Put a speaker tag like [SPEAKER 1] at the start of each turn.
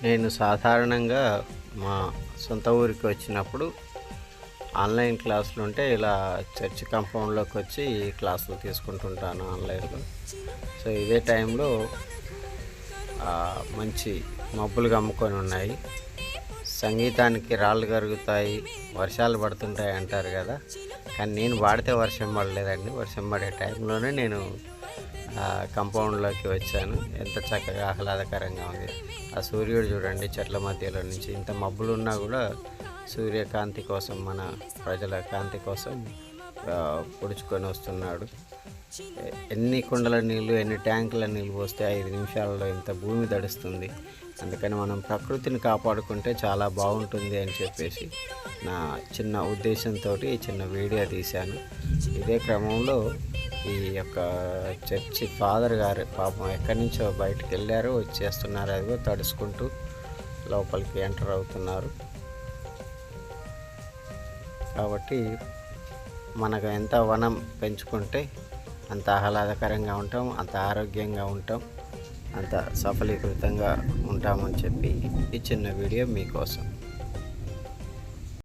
[SPEAKER 1] నేను సాధారణంగా మా సొంత ఊరికి వచ్చినప్పుడు ఆన్లైన్ క్లాసులు ఉంటే ఇలా చర్చ్ కాంపౌండ్లోకి వచ్చి క్లాసులు తీసుకుంటుంటాను ఆన్లైన్లో. సో ఇదే టైంలో మంచి మబ్బులు కమ్ముకొని ఉన్నాయి. సంగీతానికి రాళ్ళు కరుగుతాయి, వర్షాలు పడుతుంటాయి అంటారు కదా. కానీ నేను పాడితే వర్షం పడలేదండి. వర్షం పడే టైంలోనే నేను కాంపౌండ్లోకి వచ్చాను. ఎంత చక్కగా ఆహ్లాదకరంగా ఉంది. ఆ సూర్యుడు చూడండి, చెట్ల మధ్యలో నుంచి ఇంత మబ్బులు ఉన్నా కూడా సూర్యకాంతి కోసం, మన ప్రజల కాంతి కోసం పొడుచుకొని వస్తున్నాడు. ఎన్ని కుండల నీళ్ళు, ఎన్ని ట్యాంకుల నీళ్ళు పోస్తే 5 నిమిషాలలో ఇంత భూమి తడుస్తుంది. అందుకని మనం ప్రకృతిని కాపాడుకుంటే చాలా బాగుంటుంది అని చెప్పేసి నా చిన్న ఉద్దేశంతో ఈ చిన్న వీడియో తీశాను. ఇదే క్రమంలో ఈ యొక్క చర్చి ఫాదర్ గారు పాపం ఎక్కడి నుంచో బయటకు వెళ్ళారు, వచ్చేస్తున్నారు. అదిగో తడుచుకుంటూ లోపలికి ఎంటర్ అవుతున్నారు. కాబట్టి మనకు ఎంత వనం పెంచుకుంటే అంత ఆహ్లాదకరంగా ఉంటాం, అంత ఆరోగ్యంగా ఉంటాం, అంత సఫలీకృతంగా ఉంటామని చెప్పి ఈ చిన్న వీడియో మీకోసం.